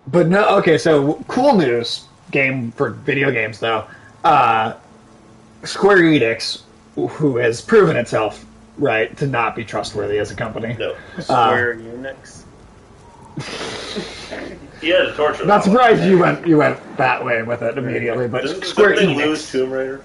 But no, okay, so cool news game for video games, though. Square Enix, who has proven itself, right, to not be trustworthy as a company. No. Square Unix. He had to torture. Not surprised you went that way with it immediately, but Square Didn't Enix. they lose Tomb Raider?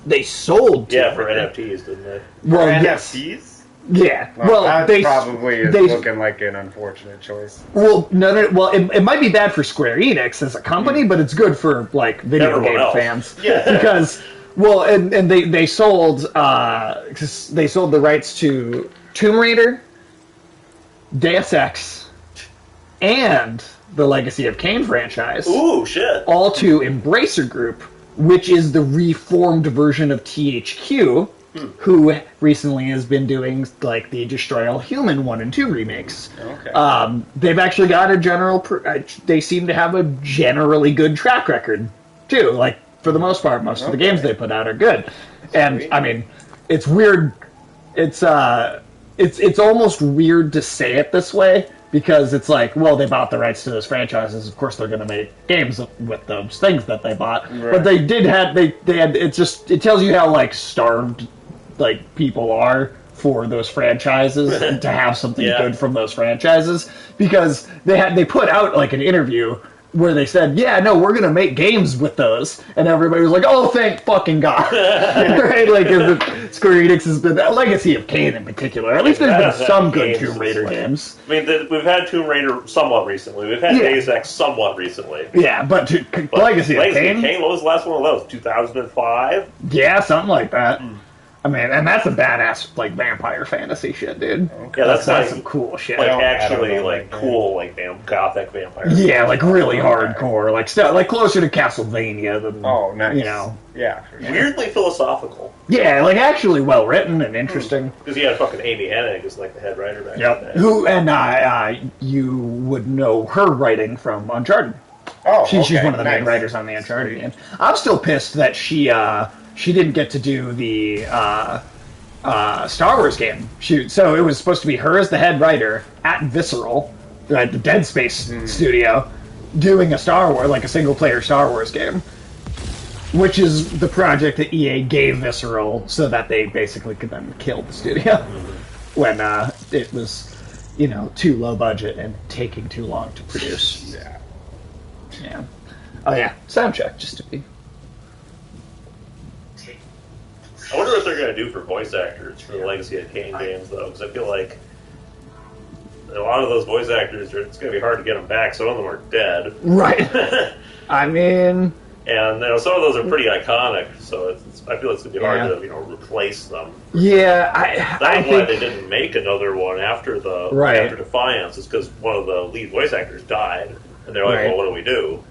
They sold Tomb For Raider. NFTs, didn't they? Well, NFTs? yes. Yeah. Well, that they probably is they, looking like an unfortunate choice. Well, no. Well, it might be bad for Square Enix as a company, but it's good for like video Everyone game else. fans. Yeah. Because and they sold they sold the rights to Tomb Raider, Deus Ex, and the Legacy of Kain franchise. Ooh, shit. All to Embracer Group, which is the reformed version of THQ. Who recently has been doing like the Destroy All Human 1 and 2 remakes. Okay. They've actually got they seem to have a generally good track record too. Like for the most part, most of the games they put out are good. And Sweet. I mean, it's weird. It's almost weird to say it this way because it's like, well, they bought the rights to those franchises. Of course, they're going to make games with those things that they bought. Right. But they had. It tells you how like starved like people are for those franchises and to have something good from those franchises because they put out like an interview where they said, yeah, no, we're gonna make games with those, and everybody was like, oh, thank fucking God. Right? Like Square Enix has been Legacy of Kain in particular. At least there's been some good Tomb Raider games. I mean, we've had Tomb Raider somewhat recently. We've had Deus Ex somewhat recently. Yeah, but Legacy of Kain, what was the last one of those? 2005? Yeah, something like that. I mean, and that's a badass like vampire fantasy shit, dude. Yeah, that's like some cool shit. Like I actually, don't know like that cool, like gothic vampire. Yeah, like really hardcore, like stuff, like closer to Castlevania than nice. you know. Yeah, for sure. Weirdly philosophical. Yeah, like actually well written and interesting. Because you had fucking Amy Hennig as like the head writer back in the Yep. day. Who and you would know her writing from Uncharted. Oh, She's one of the main nice. writers on the Uncharted games. I'm still pissed that she didn't get to do the Star Wars game shoot. So it was supposed to be her as the head writer at Visceral, the Dead Space studio, doing a Star Wars, like a single player Star Wars game, which is the project that EA gave Visceral so that they basically could then kill the studio when it was, too low budget and taking too long to produce. Yeah. Oh yeah, sound check just to be. I wonder what they're going to do for voice actors for the Legacy of Kain games, though, because I feel like a lot of those voice actors, it's going to be hard to get them back. Some of them are dead. Right. I mean... And some of those are pretty iconic, so I feel it's going to be hard to replace them. Yeah, That's why they didn't make another one after after Defiance, is because one of the lead voice actors died, and they're like, well, what do we do?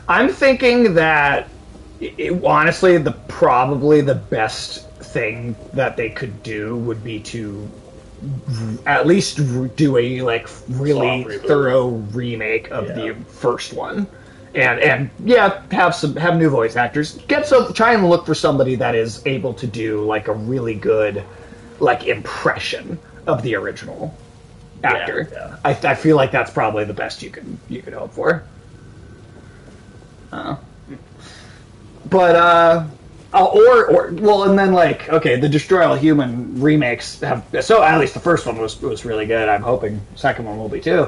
I'm thinking that, honestly, probably the best thing that they could do would be to at least do a really thorough remake of the first one, and have new voice actors. Try and look for somebody that is able to do like a really good impression of the original actor. Yeah. I feel like that's probably the best you could hope for. But and then the Destroy All Human remakes have, so at least the first one was really good. I'm hoping the second one will be too.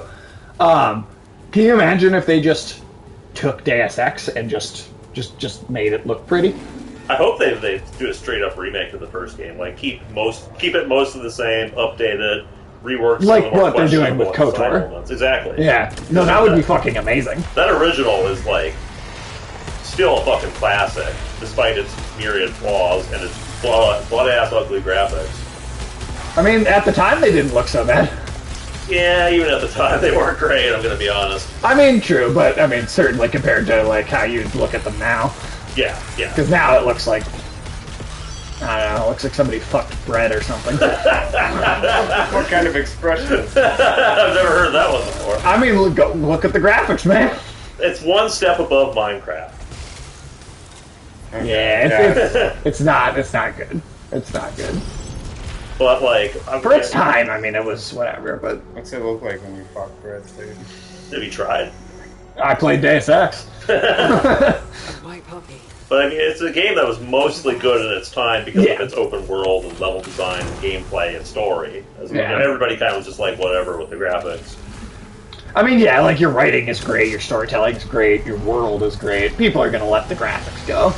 Can you imagine if they just took Deus Ex and just made it look pretty? I hope they do a straight up remake of the first game. Like keep it most of the same, update it, rework some of the more what they're doing with questionable KOTOR. elements. Exactly. Yeah. No, that would be fucking amazing. That original is still a fucking classic, despite its myriad flaws and its blood-ass ugly graphics. I mean, at the time they didn't look so bad. Yeah, even at the time they weren't great, I'm gonna be honest. I mean, true, but I mean, certainly compared to how you look at them now. Yeah. Because now it looks like, I don't know, it looks like somebody fucked bread or something. What kind of expression? I've never heard that one before. I mean, look at the graphics, man. It's one step above Minecraft. Yeah, it's not good. It's not good. But for its time, I mean, it was whatever. But what's it look like when you fuck bread, dude? Have you tried? I played Deus Ex. White puppy. But I mean, it's a game that was mostly good in its time because Yeah. of its open world and level design and gameplay and story. As Yeah. everybody kind of was just like whatever with the graphics. I mean, yeah, like your writing is great, your storytelling is great, your world is great. People are going to let the graphics go.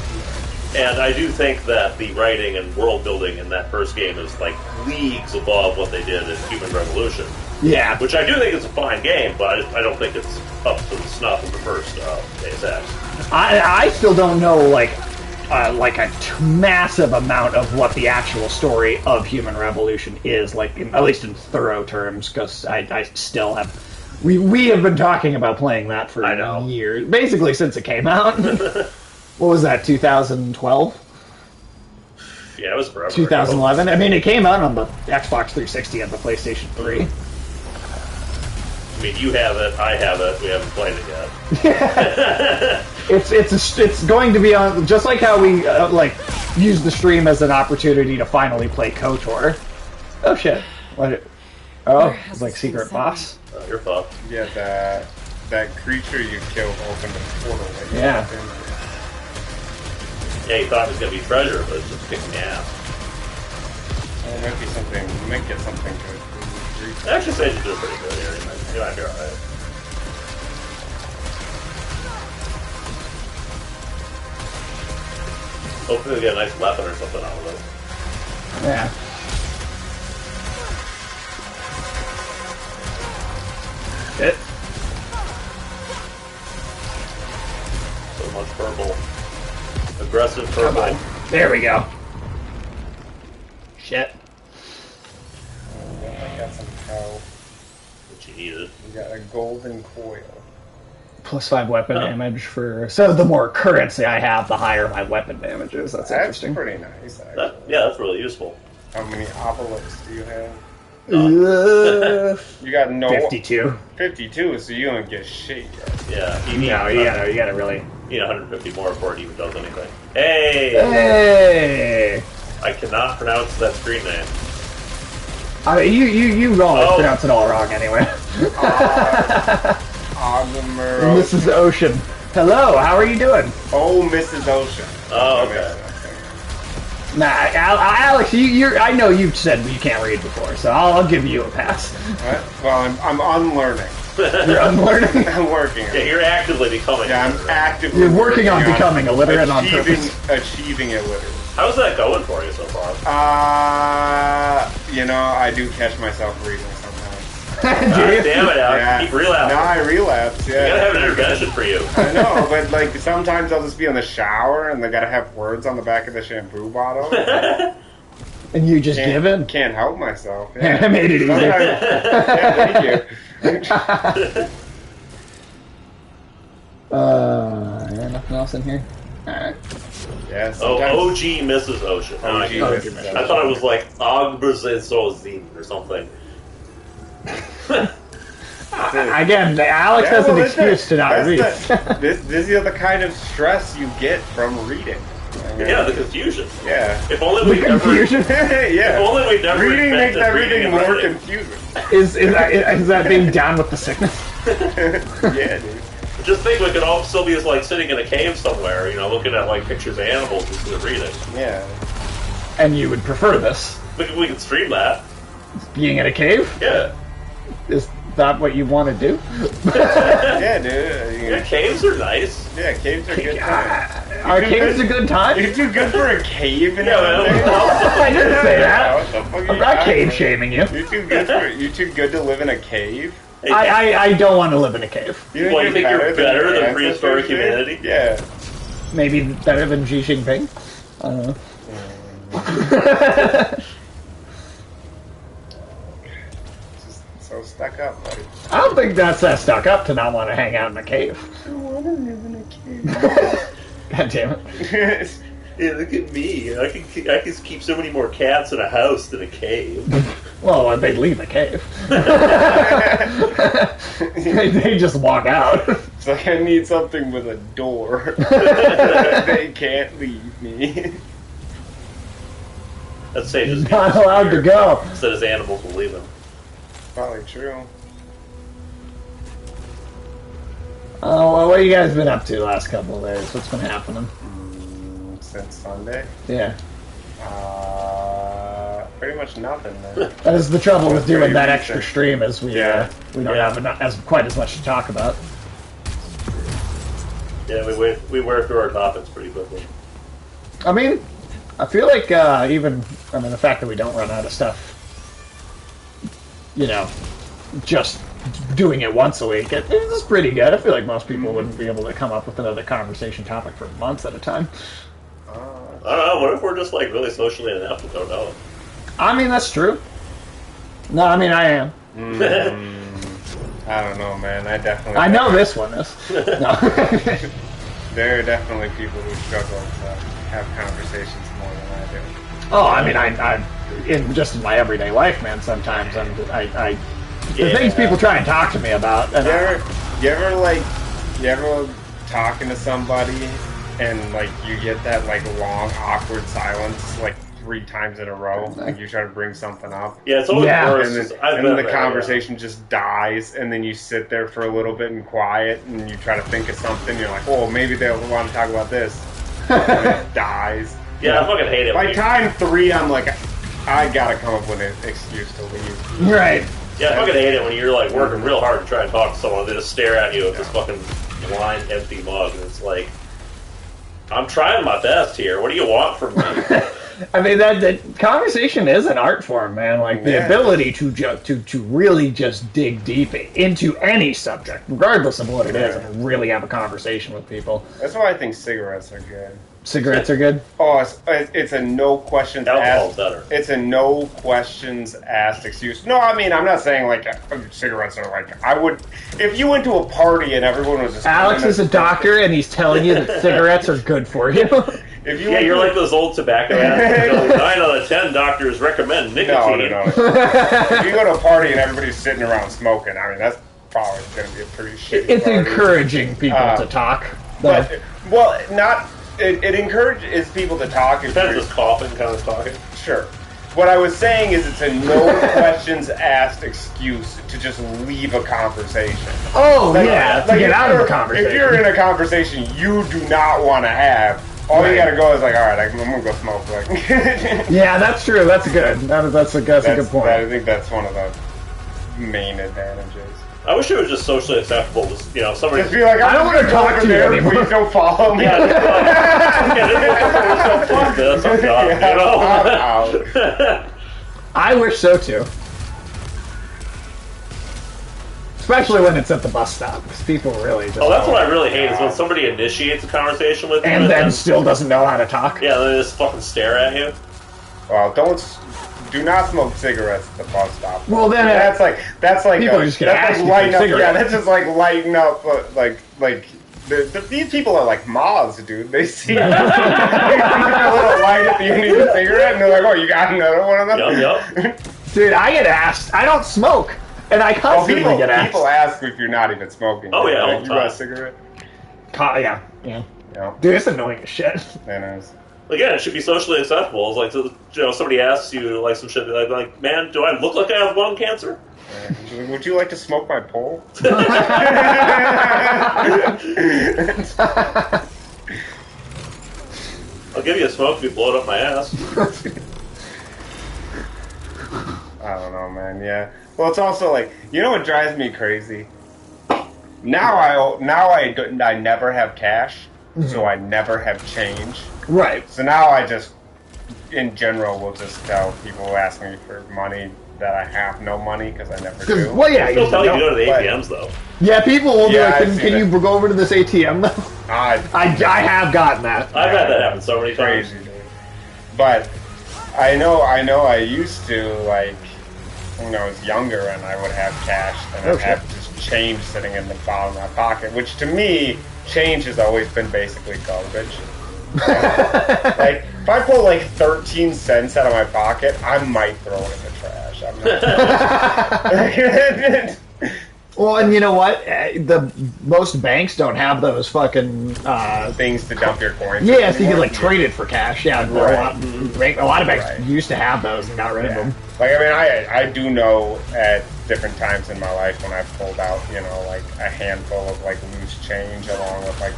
And I do think that the writing and world building in that first game is like leagues above what they did in Human Revolution. Yeah. Which I do think is a fine game, but I don't think it's up to the snuff of the first Deus Ex. I still don't know, like a massive amount of what the actual story of Human Revolution is, like, at least in thorough terms, because I still have... We have been talking about playing that for I know. years, basically since it came out. What was that, 2012? Yeah, it was forever. 2011? I mean, it came out on the Xbox 360 and the PlayStation 3. I mean, you have it, I have it, we haven't played it yet. It's going to be on, just like how we use the stream as an opportunity to finally play KOTOR. Oh shit! It's like secret boss. You're fucked. Yeah, that creature you killed opened a portal. That you Yeah. walked into. Yeah, you thought it was going to be treasure, but it's just kicking the ass. Well, it might be something. You might get something good. I actually say you did pretty good here. You might be alright. Hopefully we get a nice weapon or something out of it. Yeah. It. So much purple. Aggressive Come purple. on. There we go. Shit. I got some cow. What you needed. You got a golden coil. +5 weapon damage for... So the more currency I have, the higher my weapon damage is. That's interesting. pretty nice, actually. That's really useful. How many obelisks do you have? Uh, You got no... 52. 52, so you don't get shit yet. Yeah, you need, No, you gotta really... you need 150 more before it even does anything. Hey! Hey! I cannot pronounce that screen name. You always Oh. pronounce it all wrong anyway. Ogmer And this is Ocean. Hello, how are you doing? Oh, Mrs. Ocean. Oh, That okay. makes sense. Nah, Alex, I know you've said you can't read before, so I'll give you a pass. What? Well, I'm unlearning. You're unlearning. I'm working. Yeah, you're actively becoming. Yeah, I'm illiterate. actively You're working on becoming illiterate on purpose. Achieving illiteracy. How's that going for you so far? I do catch myself reading sometimes. Do God you? damn it, Alex. Keep relapsing. No, I relapse, We gotta yeah. have an intervention for you. I know, but like sometimes I'll just be in the shower and they gotta have words on the back of the shampoo bottle. And you just give in? Can't help myself. I Yeah. made it easy. Sometimes- yeah, thank you. Nothing else in here? Alright. Yeah, Oh, sometimes. OG Mrs. Ocean. Now I OG get it. Mrs. I thought it was like Agbrzezozin or something. Again, Alex has an that's excuse to not that's read. This is the kind of stress you get from reading. I mean, Yeah, the confusion. yeah. If only The we never. confusion yeah. If only we never Reading makes invented everything reading and more writing. confusing. Is that being down with the sickness? Yeah, dude. Just think we could all still be just like sitting in a cave somewhere, looking at like pictures of animals instead of reading. Yeah. And you would prefer this? We can stream that. Being in a cave? Yeah. Is that what you want to do? Yeah, dude. Yeah, caves are nice. Yeah, caves are good times. Are caves a good time? You're too good for a cave and Yeah, everything. I didn't say that. What the fuck are I'm you not talking cave about? shaming you. You're too good to live in a cave. I don't want to live in a cave. What, you think you're better than your prehistoric ancestors did? humanity? Yeah. Maybe better than Xi Jinping. I don't know. Just so stuck up, buddy. I don't think that's that stuck up to not want to hang out in a cave. I want to live in a God damn it. cave. Yeah, look at me. I can keep so many more cats in a house than a cave. Well, they'd leave the cave. they just walk out. It's like I need something with a door. They can't leave me. Let's say just Not allowed to go. Instead as animals will leave them. Probably true. Oh, well, what have you guys been up to the last couple of days? What's been happening? Since Sunday. Yeah. Pretty much nothing, man. That is the trouble with doing Pretty that recent. extra stream, is we don't have quite as much to talk about. Yeah, we wear through our topics pretty quickly. I mean, I feel like the fact that we don't run out of stuff, just doing it once a week, it's pretty good. I feel like most people wouldn't be able to come up with another conversation topic for months at a time. I don't know. What if we're just like really socially inept and don't know? I mean, that's true. No, I mean, I am. I don't know, man. I know this one is. No. There are definitely people who struggle to have conversations more than I do. Oh, I mean, I'm in my everyday life, man. Sometimes the things people try and talk to me about. And You ever talking to somebody and like you get that like long awkward silence like 3 times in a row, like you try to bring something up. Yeah, it's always worse. And then the conversation just dies, and then you sit there for a little bit in quiet, and you try to think of something. You're like, oh, maybe they'll want to talk about this. And it dies. Yeah, I fucking hate it. By time 3, I'm like, I gotta come up with an excuse to leave. Right. Yeah, I fucking hate it when you're like working real hard to try and talk to someone, and they just stare at you with this fucking blind, empty mug, and it's like, I'm trying my best here. What do you want from me? I mean, that conversation is an art form, man. Like the ability to really just dig deep into any subject, regardless of what it is, and really have a conversation with people. That's why I think cigarettes are good. Cigarettes are good? Oh, it's a no questions Alcohol's asked. better. It's a no questions asked excuse. No, I mean, I'm not saying like cigarettes are like, I would, if you went to a party and everyone was just... Alex is a doctor and he's telling you that cigarettes are good for you. If you You're like those old tobacco ads. 9 out of 10 doctors recommend nicotine. No. If you go to a party and everybody's sitting around smoking, I mean, that's probably going to be a pretty shitty It's party. encouraging people to talk. But, well, not... It encourages people to talk. Instead of just coughing, kind of talking. Sure. What I was saying is it's a no questions asked excuse to just leave a conversation. Oh, to get out of a conversation. If you're in a conversation you do not want to have, all you gotta go is like, all right, I'm gonna go smoke. Like, yeah, that's true. That's good. That's a good point. I think that's one of the main advantages. I wish it was just socially acceptable to, somebody... Just be like, I don't want to talk to you anymore. Please don't follow me. Fuck this, I'm done, I'm out. I wish so too. Especially when it's at the bus stop, because people really just... Oh, that's what I really hate, is when somebody initiates a conversation with you... And then still doesn't know how to talk. Yeah, they just fucking stare at you. Well, do not smoke cigarettes at the bus stop. Well, then that's like people are just gonna ask you for lighting up. cigarettes. Yeah, that's just like lighting up. These people are like moths, dude. They see a little light at the end of the cigarette, and they're like, "Oh, you got another one of them?" Yep. Dude, I get asked. I don't smoke, and I constantly get asked. People ask if you're not even smoking. Oh yeah, all the you time. got a cigarette? Yeah. Dude, it's annoying as shit. It is. Again, it should be socially acceptable. It's like, somebody asks you like some shit, like, man, do I look like I have lung cancer? Would you like to smoke my pole? I'll give you a smoke if you blow it up my ass. I don't know, man. Yeah. Well, it's also like, what drives me crazy? Now I never have cash, so I never have change. Right. So now I just, in general, will just tell people who ask me for money that I have no money because I never do. Well, yeah, They'll tell you to go to the ATMs, though. Yeah, people will be Yeah, like, can you go over to this ATM, though? I have gotten that. I've had that happen so many times. Crazy, dude. But I know I used to, like, when I was younger and I would have cash, and I'd have just change sitting in the bottom of my pocket, which to me, change has always been basically garbage. Like, if I pull like 13 cents out of my pocket, I might throw it in the trash. I'm not. Well, and you know what? Most banks don't have those fucking things to dump your coins. Yeah, so you can like trade it for cash. Yeah, Right. a lot of banks used to have those and got rid of them. Like, I mean, I do know at different times in my life when I've pulled out, you know, like a handful of like loose change along with like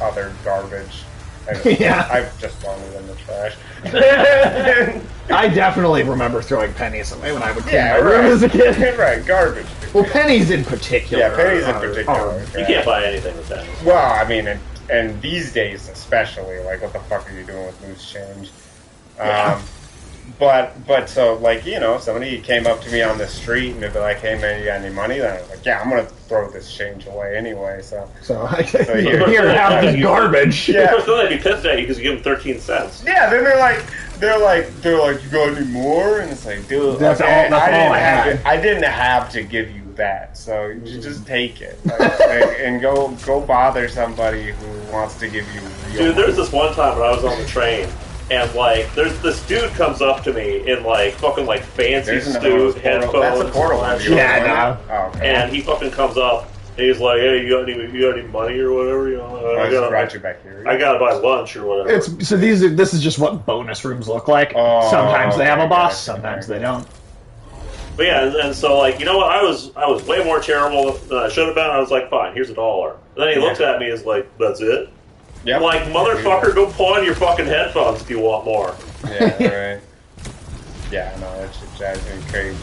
other garbage. I've just thrown it in the trash. I definitely remember throwing pennies away when I would clean my room right. as a kid. Right, garbage. Well, pennies in particular. Yeah, pennies in particular. You can't buy anything with pennies. Well, I mean, and these days especially, like, what the fuck are you doing with loose change? Yeah. But so, like, you know, if somebody came up to me on the street and they'd be like, hey, man, you got any money? Then I was like, yeah, I'm going to throw this change away anyway, so here, have this garbage. Yeah. Of course, they'd be pissed at you because you give them 13 cents. Yeah, then they're like, you got any more? And it's like, dude, That's all I had. I didn't have to give you that, so you just take it, like, and go bother somebody who wants to give you real Dude, there's money. this one time when I was on the train, and like, there's this dude comes up to me in like fucking like fancy suit, headphones. That's a portal. Yeah, Oh, okay. And he fucking comes up, and he's like, "Hey, you got any money or whatever? You know, I just brought you back here. I gotta buy lunch or whatever." This is just what bonus rooms look like. Oh, Sometimes they have a okay, boss, gotcha, sometimes okay. they don't. But yeah, and so like, you know what? I was way more terrible than I should have been. I was like, "Fine, here's $1." And then he looks at me and is like, "That's it?" Yep. I'm like, motherfucker, go pawn your fucking headphones if you want more. Yeah, right. Yeah, no, that shit drives me crazy.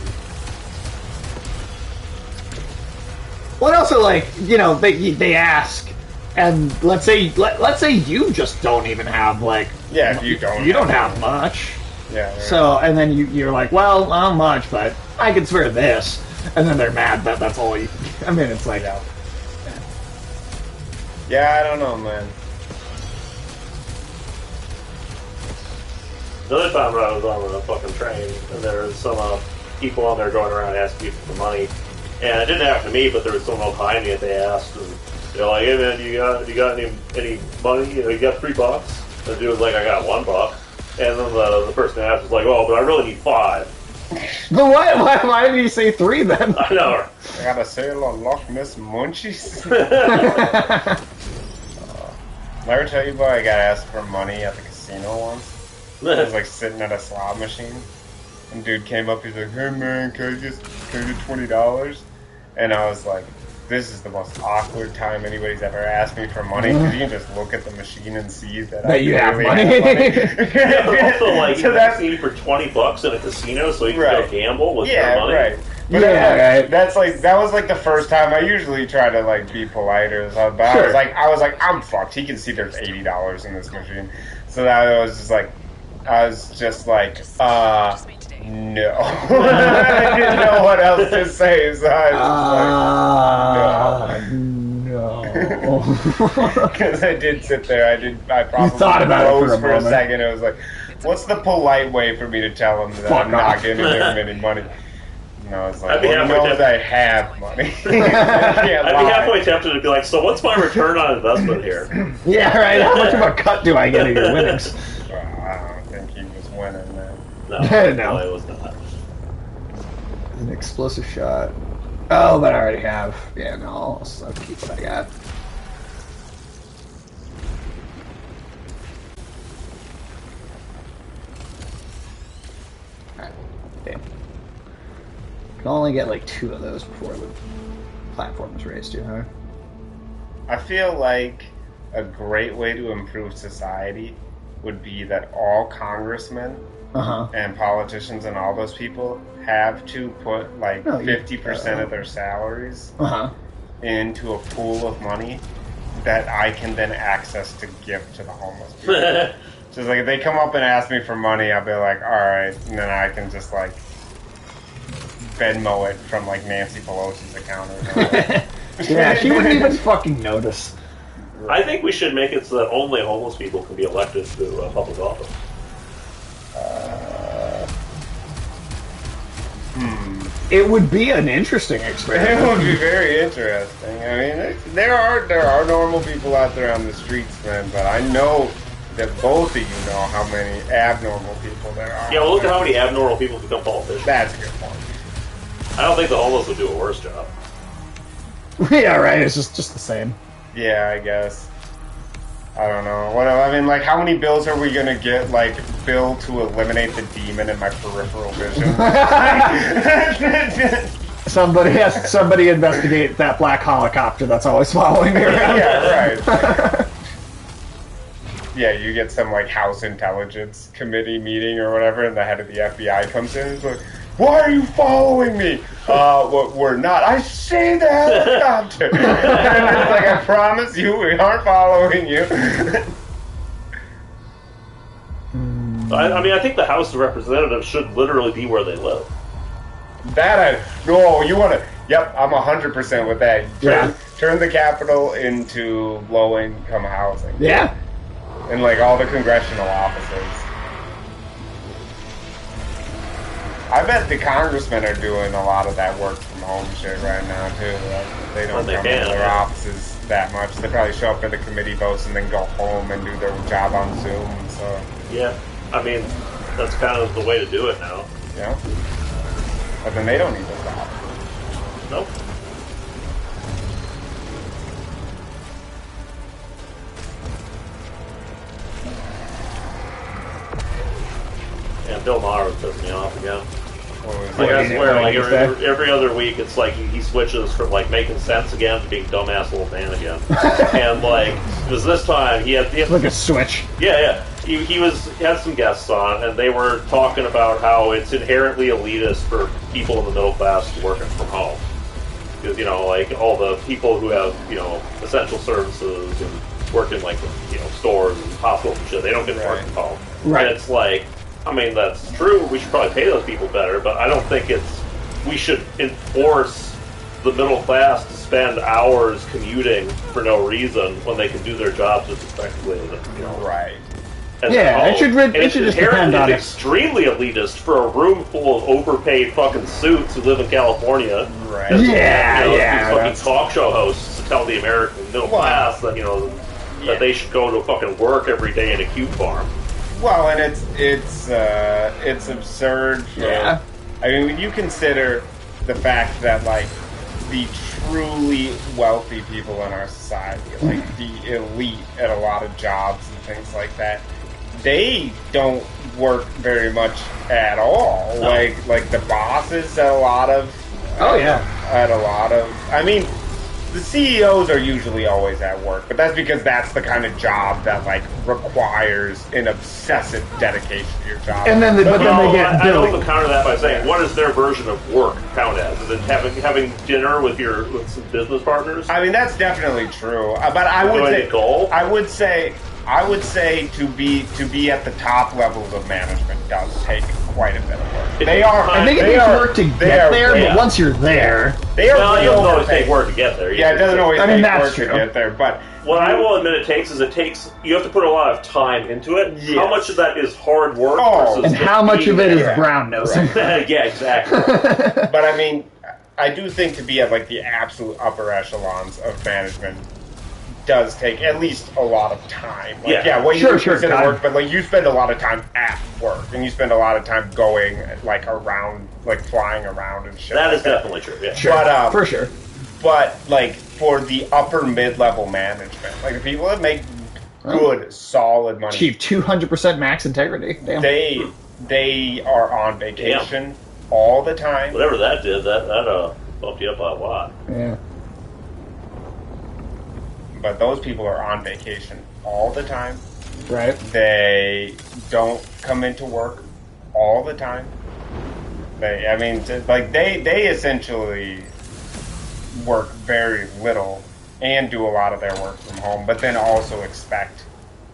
Well, and also, like, you know, they ask, and let's say you just don't even have, like... Yeah, if you don't have much. Yeah. Right. So, and then you're like, well, not much, but I can swear this. And then they're mad that that's all you... I mean, it's like... Yeah, I don't know, man. Another time when I was on a fucking train, and there was some people on there going around asking people for money, and it didn't happen to me, but there was someone behind me that they asked, and they're like, "Hey man, you got any money? You know, you got $3?" And the dude was like, "I got $1." And then the person asked was like, "Oh, but I really need 5." But why did you say 3 then? I know. I got a sale on Loch Ness Munchies. Did I ever tell you about I got asked for money at the casino once? I was like sitting at a slot machine, and dude came up. He's like, "Hey man, can I get $20?" And I was like, "This is the most awkward time anybody's ever asked me for money because you can just look at the machine and see that I you have really money." Yeah, but also, like, So you that's- asking for $20 in a casino so you can Right. go gamble with Yeah, your money. right. But Yeah, that's like that was like the first time. I usually try to like be polite or something, but Sure. I was like, I'm fucked. He can see there's $80 in this machine, so that I was just like, no. I didn't know what else to say, so I was no. because I did sit there. I probably thought about it froze for a moment. second. It was like, what's the polite way for me to tell him that Fuck I'm not off. giving him any money? And I was like, I'd be well, halfway know tempted. that I have money. I'd be halfway tempted to be like, "So what's my return on investment here?" Yeah, right. How much of a cut do I get of your winnings? I don't think he was winning that. No, No. it was not. An explosive shot. Oh, but I already have. Yeah, no, I'll keep what I got. Alright, damn. Can only get like 2 of those before the platform is raised too high. I feel like a great way to improve society would be that all congressmen Uh-huh. and politicians and all those people have to put like 50% of their salaries Uh-huh. into a pool of money that I can then access to give to the homeless people. Just like if they come up and ask me for money, I'll be like, all right, and then I can just like Venmo it from like Nancy Pelosi's account or something. Yeah, she wouldn't even fucking notice. I think we should make it so that only homeless people can be elected to public office. It would be an interesting experiment. It would be very interesting. I mean, there are normal people out there on the streets, man, but I know that both of you know how many abnormal people there are. Yeah, well, look at how many abnormal people become politicians. That's a good point. I don't think the homeless would do a worse job. Yeah, right. It's just the same. Yeah, I guess. I don't know. What I mean, like, how many bills are we gonna get? Like, bill to eliminate the demon in my peripheral vision. Somebody investigate that black helicopter that's always following me around. Yeah, right. Yeah, you get some like House Intelligence Committee meeting or whatever, and the head of the FBI comes in and is like, "Why are you following me?" Well, we're not. I see the helicopter. And it's like, I promise you, we aren't following you. I think the House of Representatives should literally be where they live. No, you want to. Yep, I'm 100% with that. Turn the Capitol into low-income housing. Yeah. And like all the congressional offices. I bet the congressmen are doing a lot of that work from home shit right now too. They don't come into their offices that much. They probably show up for the committee votes and then go home and do their job on Zoom. So yeah, I mean that's kind of the way to do it now. Yeah, but then they don't need the job. Nope. Yeah, Bill Maher pissed me off again. Like, I swear, like every other week, it's like he switches from like making sense again to being dumbass little man again. And like, because this time he had like a switch. Yeah. He had some guests on, and they were talking about how it's inherently elitist for people in the middle class working from home. Because like all the people who have essential services and work in like stores and hospitals and shit, they don't get to work from home. Right. And it's like, I mean, that's true. We should probably pay those people better, but I don't think we should enforce the middle class to spend hours commuting for no reason when they can do their jobs as effectively as Right. Yeah, it should just depend on it. It's extremely elitist for a room full of overpaid fucking suits who live in California. Right. Yeah. These fucking talk show hosts to tell the American middle class that that they should go to fucking work every day in a cube farm. Well, and it's absurd. Yeah. I mean, when you consider the fact that like the truly wealthy people in our society, like the elite at a lot of jobs and things like that, they don't work very much at all. No. Like the bosses at a lot of. I mean, the CEOs are usually always at work, but that's because that's the kind of job that like requires an obsessive dedication to your job. And then, they get I billing. also counter that by saying, what is their version of work count as? Is it having dinner with some business partners? I mean, that's definitely true. But I would say to be at the top levels of management does take quite a bit of work. I think it takes work to get there, but once you're there, it doesn't always take work to get there. Yeah, it doesn't always take work true. to get there. But what I will admit you have to put a lot of time into it. Yes. How much of that is hard work versus and how much of it is there. brown nosing? Yeah, exactly. But I mean, I do think to be at like the absolute upper echelons of management does take at least a lot of time. Like, you consider work, but like you spend a lot of time at work, and you spend a lot of time going like around, like flying around and shit. That is definitely true. Yeah, sure. But, for sure. But like for the upper mid-level management, like the people that make good, solid money, achieve 200% max integrity. Damn. They are on vacation all the time. Whatever that did, that bumped you up by a lot. Yeah. But those people are on vacation all the time. Right. They don't come into work all the time. They essentially work very little and do a lot of their work from home, but then also expect,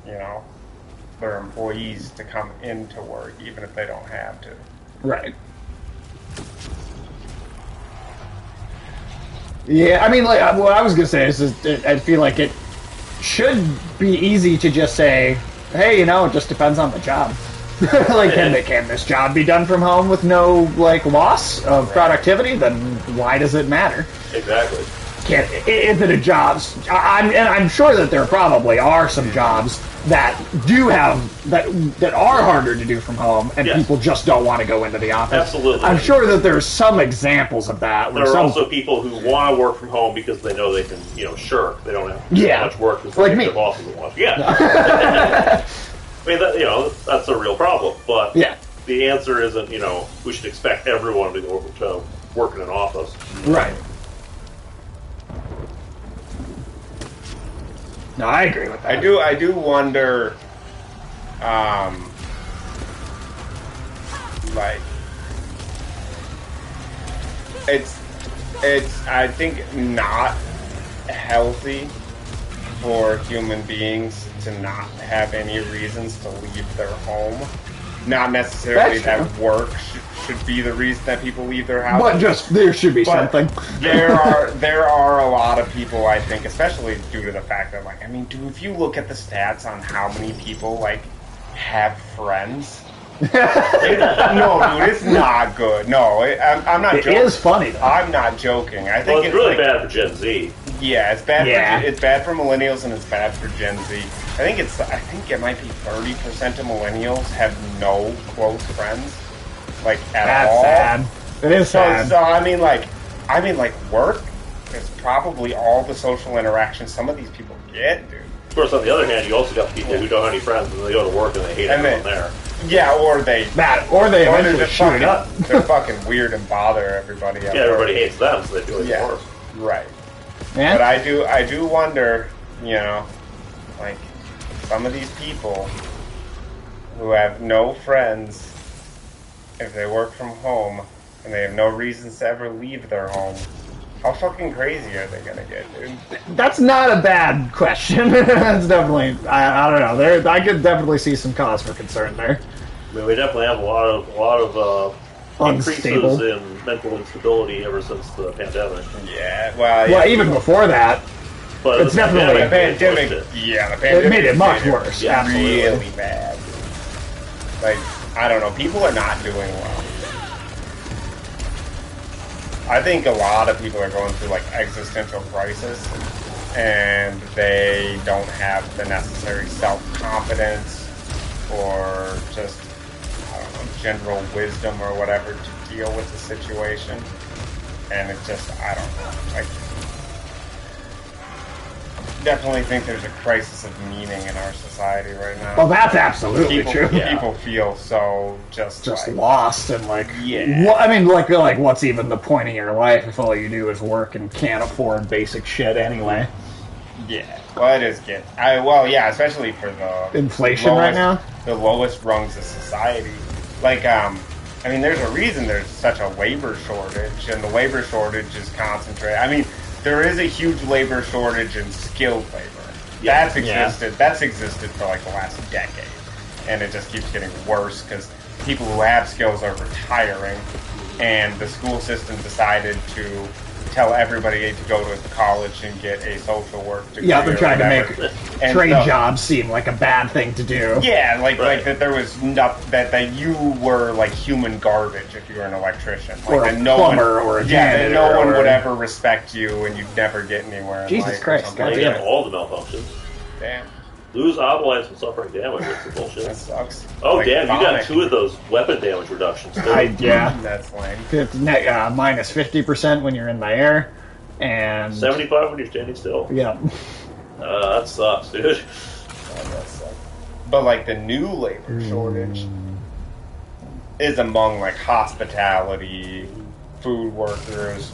their employees to come into work even if they don't have to. Right. Yeah, I mean, like, what I was going to say is I feel like it should be easy to just say, hey, it just depends on the job. Like, can this job be done from home with no, like, loss of productivity? Then why does it matter? Exactly. If it a jobs, I'm sure that there probably are some jobs that do have that are harder to do from home, and people just don't want to go into the office. Absolutely. I'm sure that there's some exampals of that. There are also people who want to work from home because they know they can, shirk. They don't have to do much work because like me. their boss doesn't want to. Yeah. I mean, that's a real problem. But the answer isn't, we should expect everyone to go work in an office. Right. No, I agree with that. I do wonder, like, it's I think not healthy for human beings to not have any reasons to leave their home. Not necessarily that work should be the reason that people leave their house. But just, there should be something. there are a lot of people, I think, especially due to the fact that, like, I mean, dude, if you look at the stats on how many people, like, have friends... no, dude, it's not good. No, I'm not joking. It is funny, though. I'm not joking. I think it's really bad for Gen Z. Yeah, it's bad. It's bad for millennials and it's bad for Gen Z. I think it might be 30% of millennials have no close friends, like at all. That's sad. It is sad. So I mean, like work is probably all the social interaction some of these people get, dude. Of course, on the other hand, you also got people who don't have any friends and they go to work and they hate everyone there. Yeah, or they eventually shoot it up. They're fucking weird and bother everybody. Yeah, everybody hates them, so they feel like worse. Right. Yeah. But I do wonder, you know, like some of these people who have no friends, if they work from home and they have no reasons to ever leave their home, how fucking crazy are they gonna get, dude? That's not a bad question. That's definitely, I don't know. I could definitely see some cause for concern there. I mean, we definitely have a lot of increases in mental instability ever since the pandemic. Yeah, well, even before that, but it's definitely the pandemic. Yeah, the pandemic it made it much worse. Yeah, absolutely. Really bad. Like, I don't know, people are not doing well. I think a lot of people are going through like existential crisis, and they don't have the necessary self-confidence or just, I don't know, general wisdom or whatever to deal with the situation. And it's just, I don't know. Like, definitely think there's a crisis of meaning in our society right now. Well, that's absolutely true. People feel so just like, lost and like, yeah. I mean, like what's even the point of your life if all you do is work and can't afford basic shit anyway? Yeah, well, it is good. Yeah, especially for the inflation right now, the lowest rungs of society. Like, I mean, there's a reason there's such a labor shortage, and the labor shortage is concentrated. I mean, there is a huge labor shortage in skilled labor. That's existed. That's existed for like the last decade, and it just keeps getting worse because people who have skills are retiring, and the school system decided to tell everybody to go to college and get a social work degree. Yeah, they're trying to make trade jobs seem like a bad thing to do. Yeah, like that there was that you were like human garbage if you were an electrician, like, or a plumber or a janitor. That no one would ever respect you, and you'd never get anywhere. Jesus Christ, God damn. All the malfunctions. Damn. Lose oblights and suffering damage. That's the bullshit. That sucks. Oh, like damn, you got 2 of those weapon damage reductions, too. That's lame. It's minus 50% when you're in the air, and 75 when you're standing still. Yeah. That sucks, dude. That sucks. But, like, the new labor shortage is among, like, hospitality, food workers,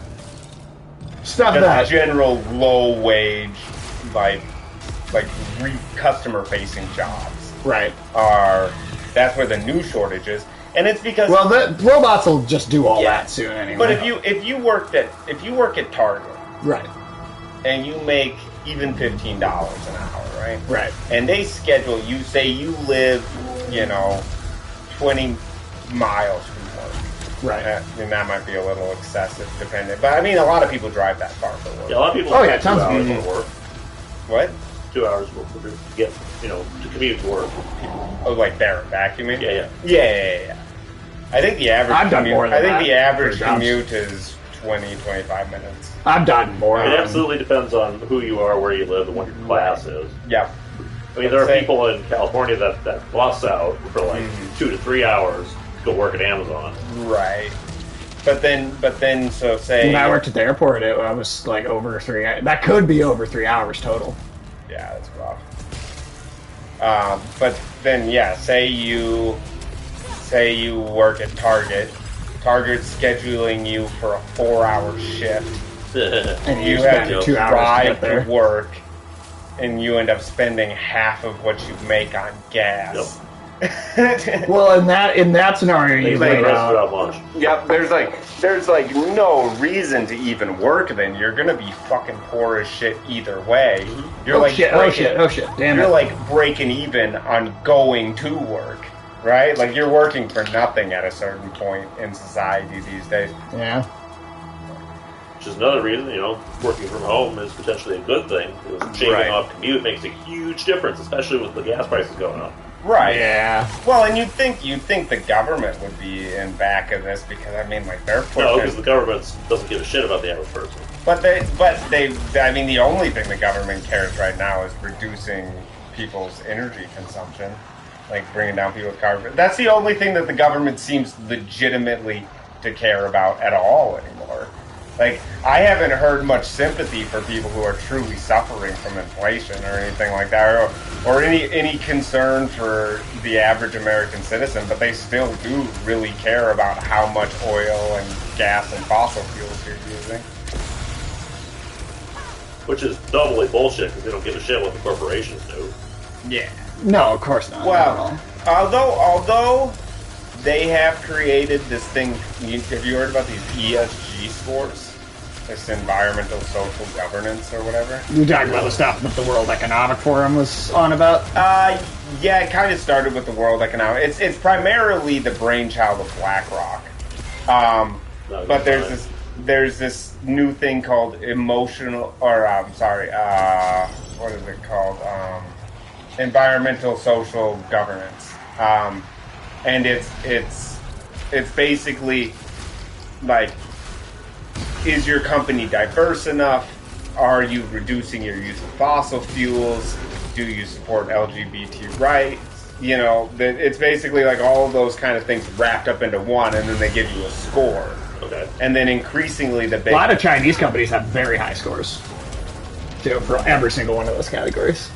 stuff that general low wage, like customer-facing jobs, right? That's where the new shortage is, and it's because the robots will just do all that soon anyway. But if you work at Target, right, and you make even $15 an hour, right? Right. And they schedule you. Say you live, 20 miles from work. Right. And that might be a little excessive, depending. But I mean, a lot of people drive that far for work. Yeah, a lot of people. Tons of people work. What? 2 hours to get, to commute to work. Oh, like there and back, you mean? Yeah. I think the average. I've done more than that. The average commute is 20-25 minutes. I've done more. It absolutely depends on who you are, where you live, and what your class is. Yeah. I mean, there are people in California that bus out for like 2 to 3 hours to go work at Amazon. Right. But then, so say... When I worked at the airport, I was like over 3 hours. That could be over 3 hours total. Yeah, that's rough. But then, say you work at Target Target's scheduling you for a 4-hour shift. And You spend have to 2 hours to drive get there. to work, and you end up spending half of what you make on gas. Well, in that scenario, you They laid rest out. without lunch. Yep, there's like no reason to even work then. You're gonna be fucking poor as shit either way. You're Oh like shit! Damn you're it! like breaking even on going to work, right? Like you're working for nothing at a certain point in society these days. Yeah. Which is another reason, working from home is potentially a good thing. Because shaving Right. off commute makes a huge difference, especially with the gas prices going up. Right. Yeah. Well, and you'd think the government would be in back of this because I mean, like they're pushing. No, because the government doesn't give a shit about the average person. But I mean, the only thing the government cares right now is reducing people's energy consumption, like bringing down people's carbon. That's the only thing that the government seems legitimately to care about at all anymore. Like, I haven't heard much sympathy for people who are truly suffering from inflation or anything like that, or any concern for the average American citizen, but they still do really care about how much oil and gas and fossil fuels you're using. Which is doubly bullshit because they don't give a shit what the corporations do. Yeah. No, of course not. Well, although they have created this thing, have you heard about these ESG scores? This environmental social governance or whatever? You talking about the stuff that the World Economic Forum was on about? Yeah, it kind of started with the World Economic. It's primarily the brainchild of BlackRock. But there's this new thing called what is it called? Environmental social governance. And it's basically like, is your company diverse enough? Are you reducing your use of fossil fuels? Do you support LGBT rights? It's basically like all of those kind of things wrapped up into one, and then they give you a score. Okay. And then increasingly the big... A lot of Chinese companies have very high scores, too, for every single one of those categories.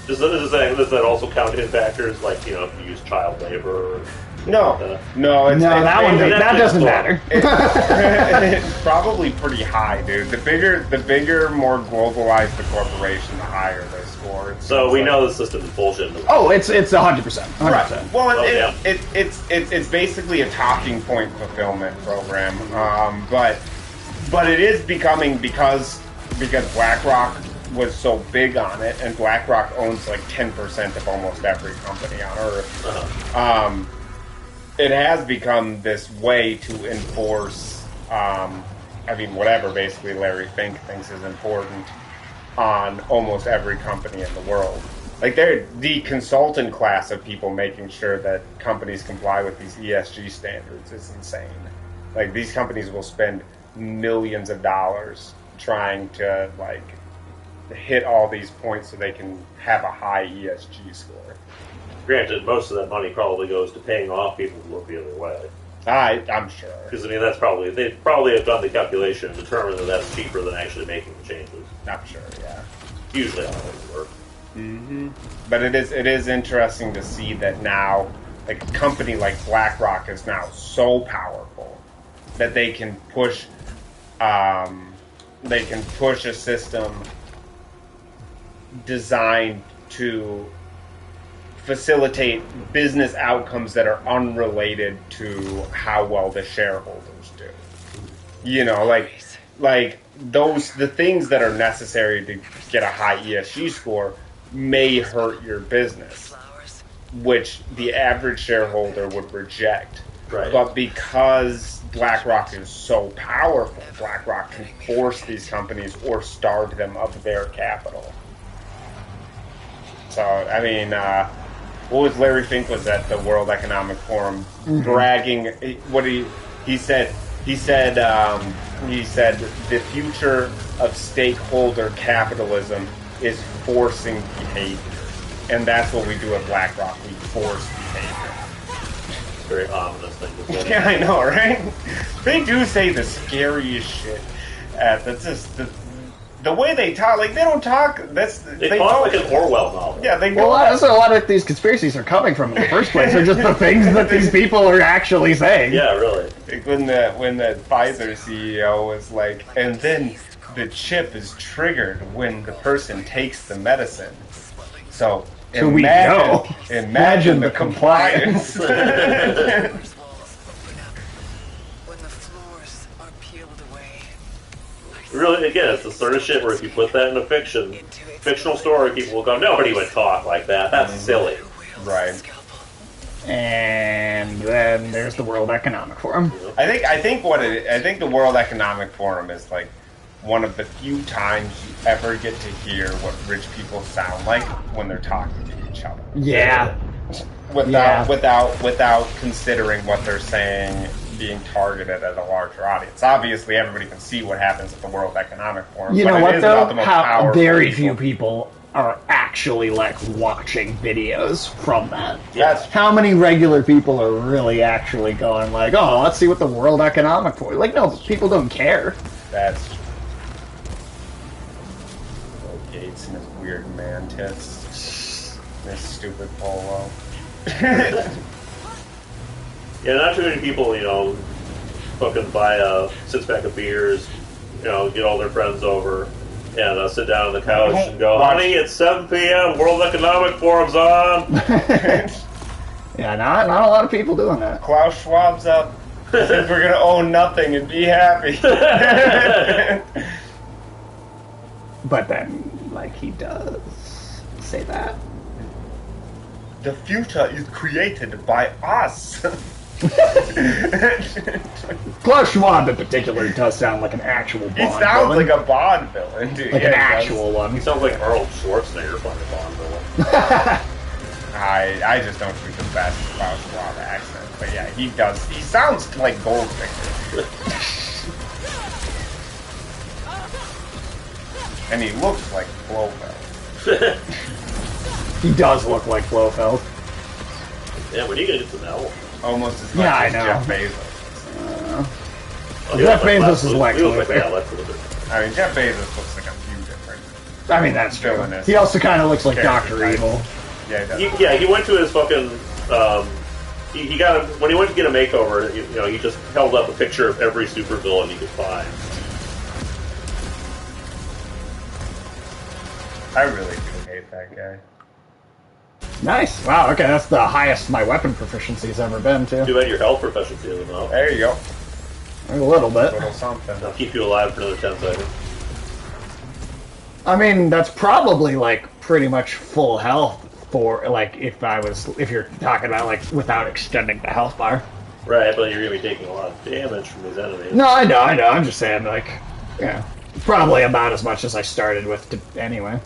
Does that also count in factors like, if you use child labor? Or No, that doesn't matter. It's probably pretty high, dude. The bigger, more globalized the corporation, the higher they score. So we know the system is bullshit. Oh, it's 100%. Right. Well, yeah. it's basically a talking point fulfillment program, but it is becoming because BlackRock was so big on it, and BlackRock owns like 10% of almost every company on Earth. Uh-huh. It has become this way to enforce, whatever basically Larry Fink thinks is important on almost every company in the world. Like, they're the consultant class of people making sure that companies comply with these ESG standards is insane. Like, these companies will spend millions of dollars trying to, like, hit all these points so they can have a high ESG score. Granted, most of that money probably goes to paying off people who look the other way. I'm sure. Because, they probably have done the calculation and determined that that's cheaper than actually making the changes. I'm sure, yeah. Usually how things work. Mm-hmm. But it is interesting to see that now, like, a company like BlackRock is now so powerful that they can push a system designed to facilitate business outcomes that are unrelated to how well the shareholders do. The things that are necessary to get a high ESG score may hurt your business, which the average shareholder would reject. Right. But because BlackRock is so powerful, BlackRock can force these companies or starve them of their capital. So, what was Larry Fink was at the World Economic Forum bragging? He said the future of stakeholder capitalism is forcing behavior, and that's what we do at BlackRock. We force behavior. It's a very ominous thing to say. Yeah, I know, right? They do say the scariest shit. the way they talk, like they don't talk. They talk like an Orwell novel. Yeah, they Well, that's a lot of these conspiracies are coming from in the first place. They're just the things that these people are actually saying. Yeah, really. Like when the Pfizer CEO was like, and then the chip is triggered when the person takes the medicine. So we know. Imagine the compliance. When the floors are peeled away. Really, again, it's the sort of shit where if you put that in a fictional story, people will go, nobody would talk like that. That's silly. Right. And then there's the World Economic Forum. I think the World Economic Forum is like one of the few times you ever get to hear what rich people sound like when they're talking to each other. Yeah. Without considering what they're saying being targeted at a larger audience. Obviously, everybody can see what happens at the World Economic Forum. You but know it what, is though? about the most How powerful very few people are actually, like, watching videos from that. That's How many regular people are really actually going, like, oh, let's see what the World Economic Forum... Like, no, people don't care. That's true. Bill Gates and his weird man tits. This stupid polo. Yeah, not too many people, fucking buy a six-pack of beers, get all their friends over, and sit down on the couch and go, honey, it's 7 p.m., World Economic Forum's on. Yeah, not a lot of people doing that. Klaus Schwab's up. Said we're gonna own nothing and be happy. But then, like, he does say that. The future is created by us. Klaus Schwab in particular does sound like an actual Bond He sounds villain. like a Bond villain, dude. Like Yeah, an he does. actual one. He sounds like Arnold Schwarzenegger fucking Bond villain. I just don't do the best Klaus Schwab accent, but yeah, he does. He sounds like Goldfinger, and he looks like Blofeld. He does look like Blofeld. Yeah, when are you gonna get some help? Almost as much Yeah, I as know. Jeff Bezos. Jeff Bezos is Lex Luthor. Lex Luthor. I mean, Jeff Bezos looks like a few different. I mean, that's true. Villainous. He also kind of looks like Character Dr. types. Evil. Yeah, he does. He went to his fucking. He got when he went to get a makeover. He just held up a picture of every supervillain he could find. I really do hate that guy. Nice. Wow, okay, that's the highest my weapon proficiency's ever been, too. Too bad your health proficiency isn't up. There you go. A little bit. A little something. I'll keep you alive for another 10 seconds. I mean, that's probably, like, pretty much full health for, like, if you're talking about, like, without extending the health bar. Right, but you're gonna be taking a lot of damage from these enemies. No, I know. I'm just saying, like, yeah. Probably about as much as I started with anyway.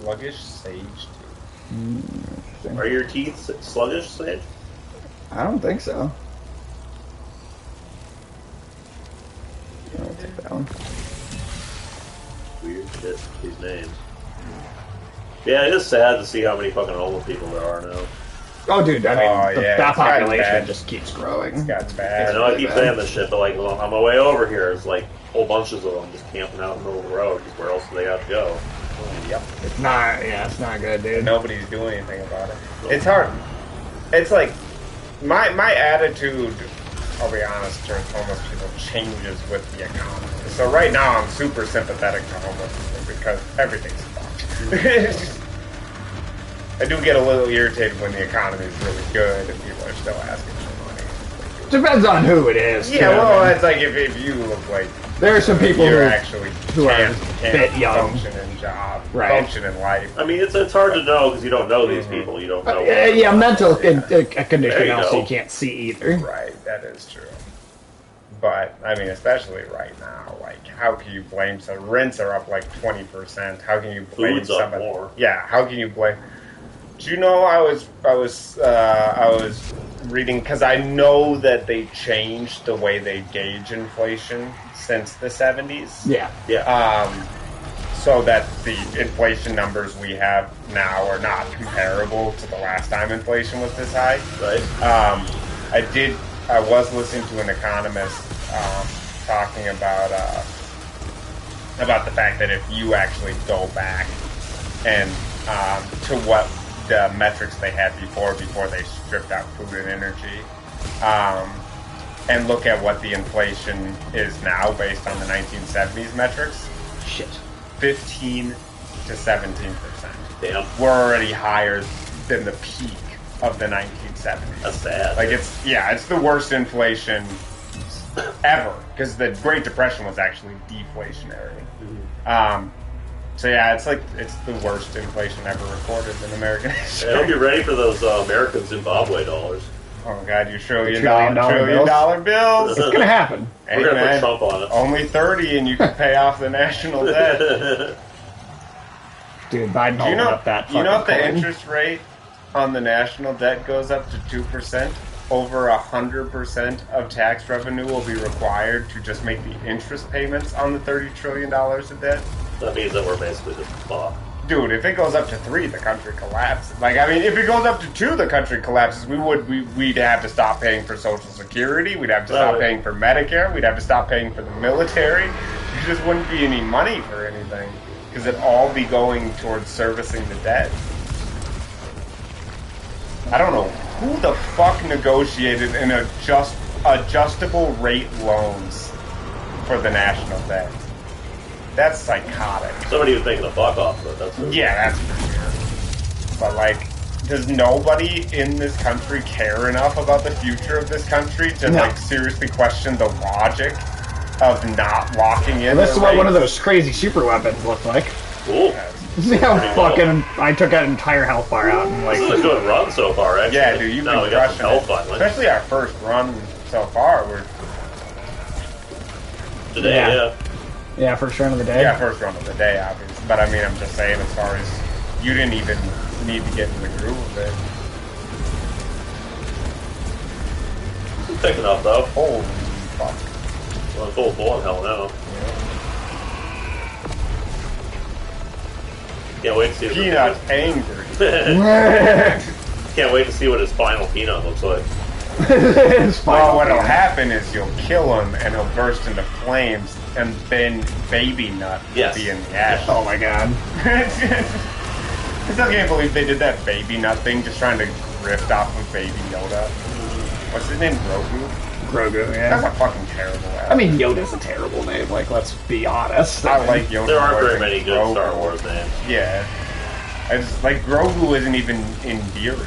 Sluggish Sage too. Are your teeth sluggish, Sage? I don't think so. I'll take that one. Weird shit, these names. Yeah, it is sad to see how many fucking homeless people there are now. Oh, dude, I mean, that it's gotten population bad. just keeps growing. It's got I bad. know I keep bad. saying this shit, but like on my way over here, it's like whole bunches of them just camping out in the middle of the road. Because where else do they have to go? Yep. It's not good, dude. Nobody's doing anything about it. It's hard. It's like my attitude, I'll be honest, towards homeless people changes with the economy. So right now I'm super sympathetic to homeless people because everything's fucked. I do get a little irritated when the economy is really good and people are still asking for money. Depends on who it is. Yeah, too. well, I mean, it's like if you look like there are some people you're who actually who are can't a bit young. function in job, Right. function in life. I mean, it's hard to know because you don't know these people. You don't know. Yeah, mental There condition you also go. you can't see either. Right, that is true. But I mean, especially right now, like, how can you blame some rents are up like 20%? How can you blame Food's up somebody? more. Yeah, how can you blame? Do you know I was reading because I know that they changed the way they gauge inflation since the 70s. Yeah. Yeah. So that the inflation numbers we have now are not comparable to the last time inflation was this high. Right. I was listening to an economist talking about the fact that if you actually go back and to what the metrics they had before they stripped out food and energy, and look at what the inflation is now based on the 1970s metrics, Shit. 15 to 17%. Damn. We're already higher than the peak of the 1970s. That's sad. Like it's the worst inflation ever, because the Great Depression was actually deflationary. So yeah, it's the worst inflation ever recorded in American history. I hope you're ready for those American Zimbabwe dollars. Oh god, you trillion $1 dollar bills. It's gonna happen. Hey, We're gonna man, put Trump on it. only 30 and you can pay off the national debt. Dude, Biden Do you holding know, up that you know if the fucking coin. interest rate on the national debt goes up to 2%, over 100% of tax revenue will be required to just make the interest payments on the $30 trillion of debt? That means that we're basically just fucked. Dude, if it goes up to 3, the country collapses. Like, I mean, if it goes up to 2, the country collapses. We'd have to stop paying for Social Security. We'd have to stop paying for Medicare. We'd have to stop paying for the military. There just wouldn't be any money for anything, because it'd all be going towards servicing the debt. I don't know who the fuck negotiated an adjustable rate loans for the national debt. That's psychotic. Somebody was making a buck off of it. That's what Yeah, that's for sure. But like, does nobody in this country care enough about the future of this country to like seriously question the logic of not locking in? This is what rates? one of those crazy super weapons looked like. Cool. See how fucking I took an entire health bar out and This is a like good run so far, actually. Yeah, dude, you've been we got some crushing health it. finally. Especially our first run so far. We're Today, Yeah. Yeah, first run of the day. yeah, first run of the day, obviously. But I mean, I'm just saying, as far as you didn't even need to get in the groove of it. It's picking up, though. Holy fuck! Well, it's full blown hell no. Can't wait to see Peanut angry. Can't wait to see what his final peanut looks like. It's fine. Well, what'll happen is you'll kill him and he'll burst into flames, and then Baby Nut will Yes. be in the ash. Oh my god. I still can't believe they did that Baby Nut thing, just trying to grift off of Baby Yoda. What's his name? Grogu? Grogu, That's yeah. a fucking terrible ass. I mean, Yoda's a terrible name, like, let's be honest. I like Yoda. There aren't more very than many good Grogu. Star Wars names. Yeah. I just, like, Grogu isn't even endearing.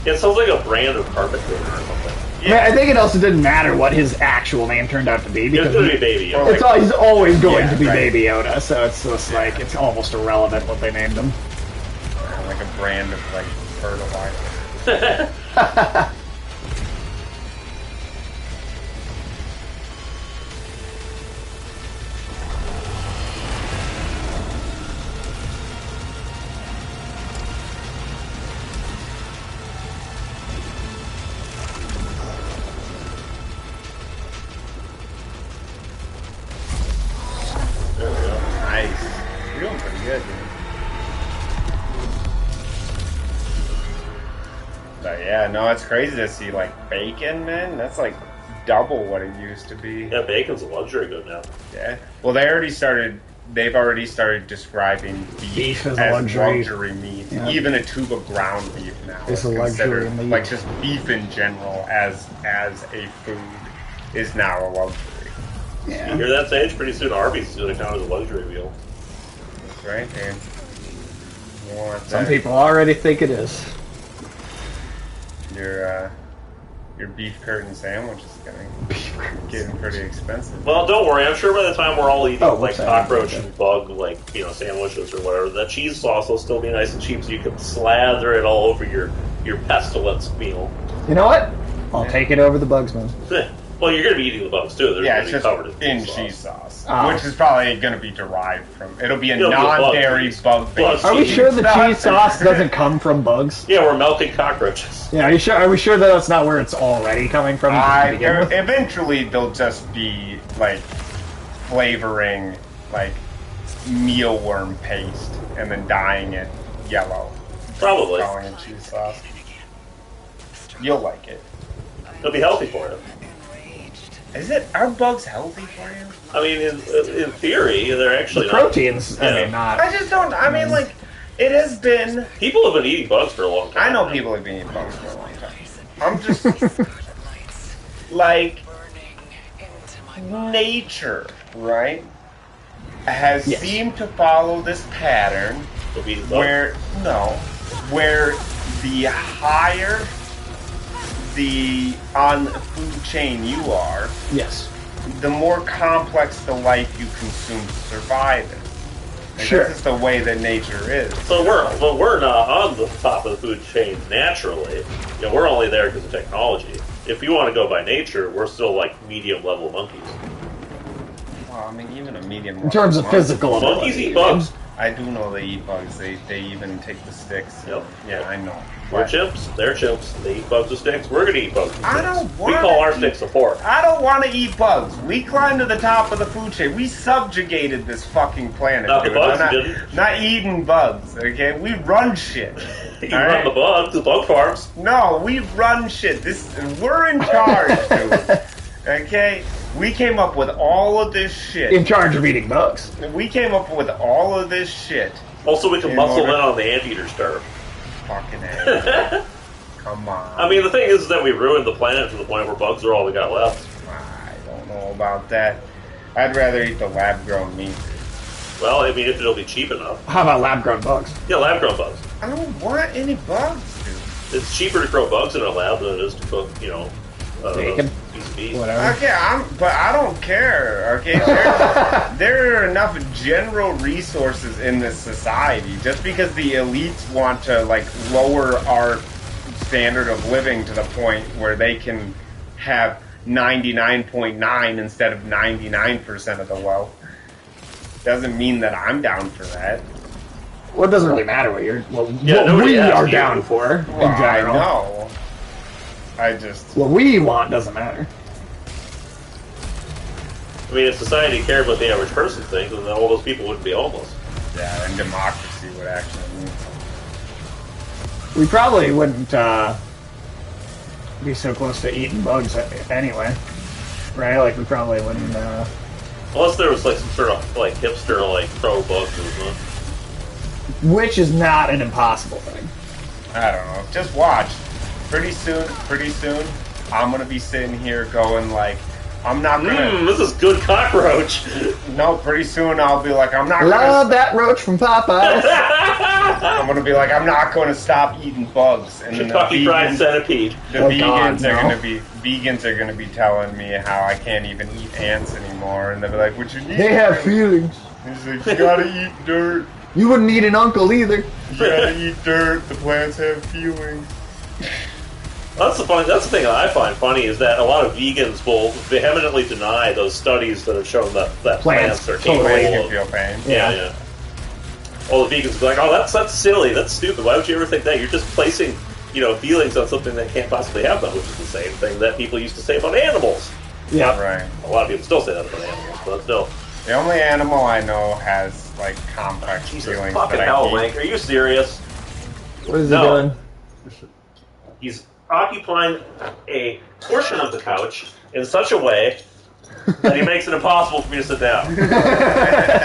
It sounds like a brand of carpet cleaner or something. I mean, I think it also didn't matter what his actual name turned out to be, It's because gonna be Baby Yoda. Well, he's always going Yeah, to be right. Baby Yoda, so it's just like, it's almost irrelevant what they named him. Like a brand of, like, fertilizer. There we go. Nice. You're doing pretty good, dude. But yeah, no, it's crazy to see, like, bacon, man. That's like double what it used to be. Yeah, bacon's a luxury good now. Yeah. Well, they've already started describing beef as as a luxury. luxury meat. Yeah. Even a tube of ground beef now It's is a luxury considered, meat. like, just beef in general as a food is now a luxury. You Yeah. hear that, Sage? Pretty soon Arby's is gonna count as a luxury meal. That's right, dude. You want Some that? people already think it is. Your beef curtain sandwich is getting pretty expensive. Well, don't worry. I'm sure by the time we're all eating Oh, like what's that? cockroach and bug, like sandwiches or whatever, that cheese sauce will still be nice and cheap, so you can slather it all over your pestilence meal. You know what? I'll take it over the Bugsman. Well, you're gonna be eating the bugs too. They're Yeah, gonna it's be just covered in sauce. cheese sauce, Oh. which is probably going to be derived from. It'll be a It'll be a bug non-dairy cheese. bug-based. Bug Are we cheese sure the sauce. cheese sauce doesn't come from bugs? Yeah, we're melting cockroaches. Yeah, are we sure that that's not where it's already coming from to begin with? Eventually, they'll just be like flavoring like mealworm paste and then dyeing it yellow, Probably. calling it cheese sauce. You'll like it. It'll be healthy for you. Are bugs healthy for you? I mean, in theory, they're actually The proteins, not. I mean, not. I just don't. I mean, like, it has been. People have been eating bugs for a long time. I know people have been eating bugs for a long time. I'm just like nature, right? Has seemed to follow this pattern where the higher on the food chain you are, Yes. the more complex the life you consume to survive it. And Sure. This is the way that nature is. So we're not on the top of the food chain naturally. You know, we're only there because of technology. If you want to go by nature, we're still like medium level monkeys. Well, I mean, even a medium. In terms of physical Monkeys ability. eat bugs. I do know they eat bugs. They even take the sticks. Yep. Yeah, I know. We're chimps. They're chimps. They eat bugs with sticks. We're gonna eat bugs with sticks. I don't We wanna call our eat- sticks a fork. I don't want to eat bugs. We climbed to the top of the food chain. We subjugated this fucking planet. Not the dude. bugs, I'm you didn't. not eating bugs, okay? We run shit. You All run right? the bugs, the bug farms. No, we run shit. We're in charge, dude. Okay? We came up with all of this shit. In charge of eating bugs. We came up with all of this shit. Also, we can In muscle order- in on the anteater turf. Fucking A. Come on. I mean, the thing is that we ruined the planet to the point where bugs are all we got left. I don't know about that. I'd rather eat the lab-grown meat. Well, I mean, if it'll be cheap enough. How about lab-grown bugs? Yeah, lab-grown bugs. I don't want any bugs, dude. It's cheaper to grow bugs in a lab than it is to cook, you know, Bacon. piece of meat. Whatever. Okay, but I don't care. Okay, there are enough general resources in this society. Just because the elites want to like lower our standard of living to the point where they can have 99.9 instead of 99% of the wealth, doesn't mean that I'm down for that. Well, it doesn't really matter what Yeah, what nobody we asked are you. down for Well, in general. I know. I just What we want doesn't matter. I mean, if society cared what the average person thinks, then all those people wouldn't be homeless. yeah, and democracy would actually mean something. We probably wouldn't be so close to eating bugs anyway, right? Like we probably wouldn't. Unless there was like some sort of like hipster like pro bug movement. Which is not an impossible thing. I don't know. Just watch. Pretty soon, I'm gonna be sitting here going like, I'm not gonna. This is good cockroach. No, pretty soon I'll be like, I'm not Love gonna. that roach from Popeyes. I'm gonna be like, I'm not going to stop eating bugs. And then Kentucky Fried Centipede. the Oh, vegans God, are no. gonna be telling me how I can't even eat ants anymore, and they'll be like, what you need? They have feelings. He's like, you gotta eat dirt. You wouldn't need an uncle either. You gotta eat dirt. The plants have feelings. That's the thing that I find funny is that a lot of vegans will vehemently deny those studies that have shown that plants are capable Plants can of. feel pain. Yeah. All the vegans will be like, oh, that's silly, that's stupid. Why would you ever think that? You're just placing, feelings on something that can't possibly happen, which is the same thing that people used to say about animals. Yeah. Right. A lot of people still say that about animals, but still. The only animal I know has like complex Jesus feelings fucking that I hell, eat. Wank. Are you serious? What is he No. doing? He's occupying a portion of the couch in such a way that he makes it impossible for me to sit down. So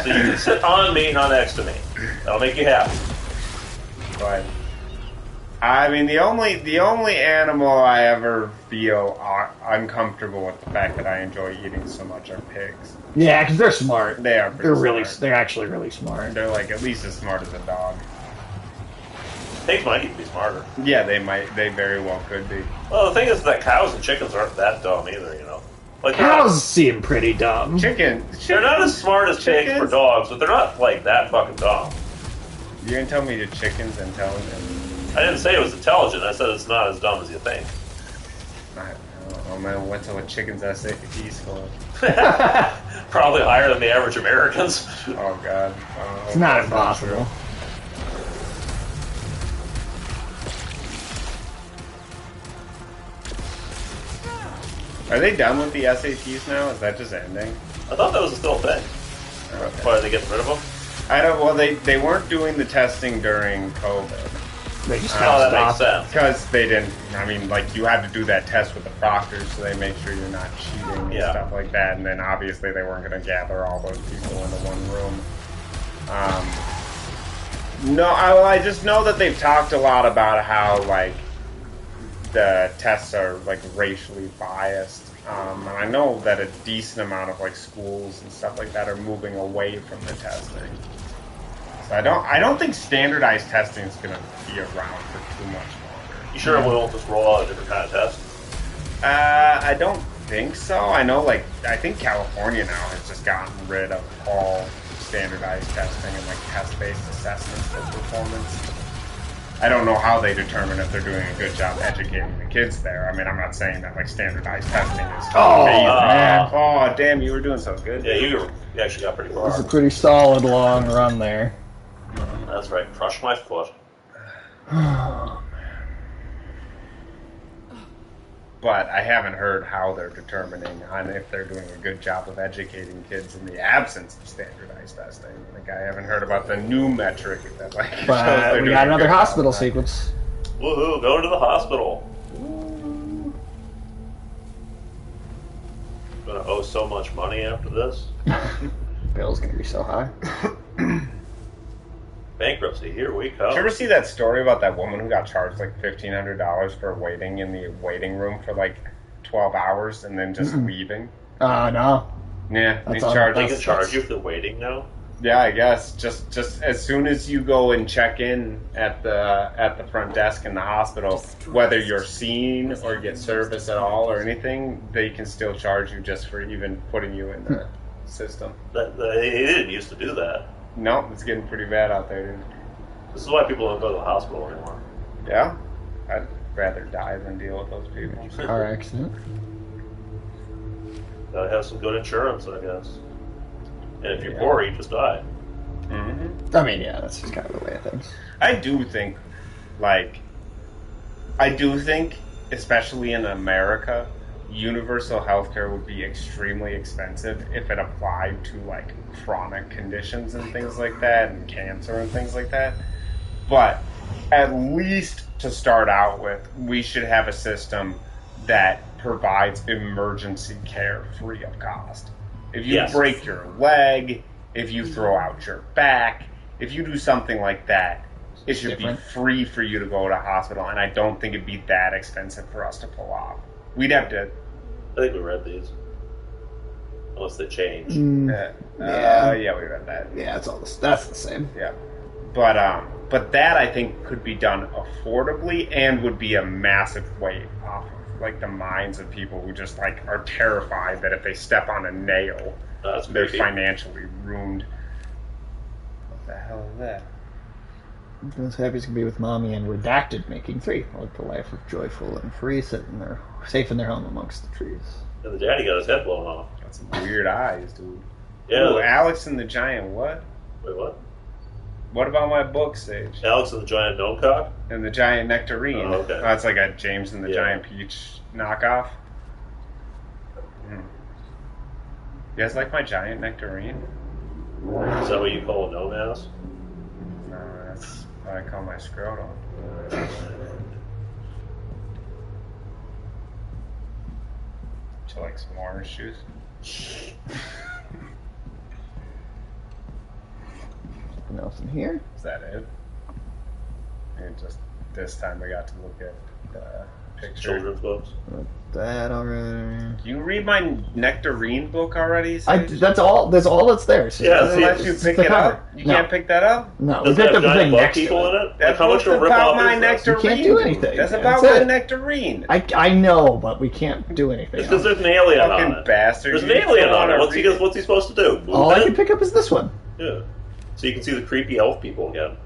you can sit on me, not next to me. That'll make you happy. But I mean, the only animal I ever feel uncomfortable with the fact that I enjoy eating so much are pigs. Yeah, because they're smart. They are. Pretty smart. They're actually really smart. They're like at least as smart as a dog. Pigs might even be smarter. Yeah, they might. They very well could be. Well, the thing is that cows and chickens aren't that dumb either, Like Cows seem pretty dumb. They're not as smart as pigs for dogs, but they're not, like, that fucking dumb. You're gonna tell me the chicken's intelligent? I didn't say it was intelligent. I said it's not as dumb as you think. I don't know, man. What's a chicken's SAT score? Probably higher than the average Americans. Oh God. It's not impossible. Are they done with the SATs now? Is that just ending? I thought that was still a thing. Okay. Why are they getting rid of them? I don't. Well, they weren't doing the testing during COVID. They just Oh, kind of that makes stopped. sense. Because they didn't, I mean, like, you had to do that test with the proctors, so they make sure you're not cheating and Yeah. stuff like that. And then obviously they weren't going to gather all those people into one room. No, I just know that they've talked a lot about how, like, the tests are, like, racially biased. And I know that a decent amount of, like, schools and stuff like that are moving away from the testing. So I don't think standardized testing is going to be around for too much longer. You sure we won't just roll out a different kind of test? I don't think so. I know, like, I think California now has just gotten rid of all standardized testing and, like, test-based assessments for performance. I don't know how they determine if they're doing a good job educating the kids there. I mean, I'm not saying that, like, standardized testing is amazing. Oh, damn, you were doing so good. Yeah, you actually got pretty far. It was a pretty solid long run there. That's right. Crush my foot. But I haven't heard how they're determining on if they're doing a good job of educating kids in the absence of standardized testing. Like, I haven't heard about the new metric that, like, shows But they're we doing got a another good job hospital of that. sequence. Woohoo! Go to the hospital. Gonna owe so much money after this. Bill's gonna be so high. Bankruptcy, here we come. Did you ever see that story about that woman who got charged like $1,500 for waiting in the waiting room for like 12 hours and then just leaving? No. Yeah, That's these on- charges. They can charge you for waiting now? Yeah, I guess just as soon as you go and check in at the front desk in the hospital, whether you're seen or get service at all or anything, they can still charge you just for even putting you in the system. They didn't used to do that. No, it's getting pretty bad out there, dude. This is why people don't go to the hospital anymore. Yeah, I'd rather die than deal with those people. Car accident. Gotta have some good insurance, I guess. And if you're poor, you just die. Mm-hmm. I mean, yeah, that's just kind of the way of things. I do think, especially in America, universal healthcare would be extremely expensive if it applied to, like, chronic conditions and things like that, and cancer and things like that. But at least to start out with, we should have a system that provides emergency care free of cost. If you break your leg, if you throw out your back, if you do something like that, it should be free for you to go to hospital, and I don't think it'd be that expensive for us to pull off. We'd have to... I think we read these. Unless they change. Yeah, we read that. yeah, it's all that's the same. Yeah. But that, I think, could be done affordably and would be a massive weight off of, like, the minds of people who just, like, are terrified that if they step on a nail, they're financially ruined. What the hell is that? I'm as happy as can be with Mommy and Redacted making 3. Like the life of joyful and free, sitting there, safe in their home amongst the trees. And the daddy got his head blown off. That's some weird eyes, dude. Yeah. Ooh, Alex and the Giant what? Wait, what? What about my book, Sage? Alex and the Giant Gnome Cock? And the Giant Nectarine. Oh, okay. That's like a James and the Giant Peach knockoff. You guys like my Giant Nectarine? Is that what you call a gnome ass? No, that's what I call my scrotum. Would you like some orange juice? Something else in here? Is that it? And just this time we got to look at the picture. Children's books? That already. You read my Nectarine book already? Sage? That's all that's there. So Yeah, Doesn't let you pick it up? You can't pick that up? No, we Does it picked have up the giant thing bug next to people it. in it? That's Like, how much of a about ripoff my is this? Nectarine. You can't do anything. That's That's about it. my Nectarine. I know, but we can't do anything. It's because there's an alien on Fucking it. bastard. There's an You alien don't on it. wanna What's he read it. supposed to do? Move All I it? can pick up is this one. Yeah. So you can see the creepy elf people again.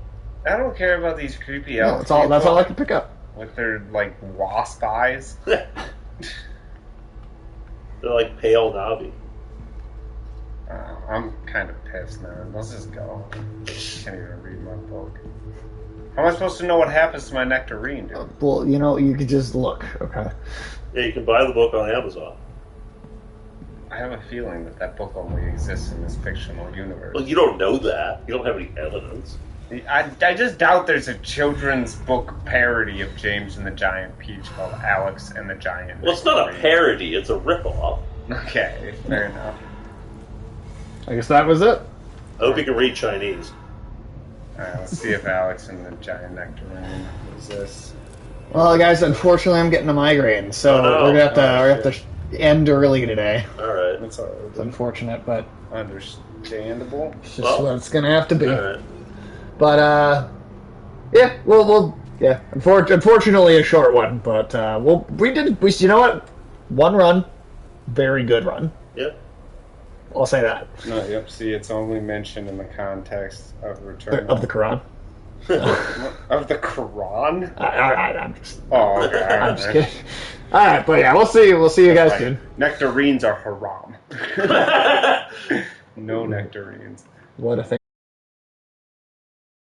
I don't care about these creepy No, elves. that's all I can pick up. With their, like, wasp eyes. They're like pale Navi. I'm kind of pissed now. Let's just go. I can't even read my book. How am I supposed to know what happens to my Nectarine, dude? Well, you could just look, okay? Yeah, you can buy the book on Amazon. I have a feeling that book only exists in this fictional universe. Well, you don't know that. You don't have any evidence. I just doubt there's a children's book parody of James and the Giant Peach called Alex and the Giant. Well, it's not a parody, it's a ripoff. Okay, fair enough. I guess that was it. I hope you can read Chinese. Alright, let's see if Alex and the Giant Nectarine exists. Well, guys, unfortunately, I'm getting a migraine, so Oh, no. we're gonna have to end early today. Alright. That's all It's unfortunate, but understandable. it's just what it's gonna have to be. Alright. But yeah, yeah. Unfortunately, a short one, but you know what? One run, very good run. Yep. I'll say that. No, yep. See, it's only mentioned in the context of Returnal. Of the Quran. Of the Quran? I'm just. Oh, okay. I'm just kidding. All right, but yeah, we'll see. We'll see you guys soon. Nectarines are haram. No nectarines. What a thing.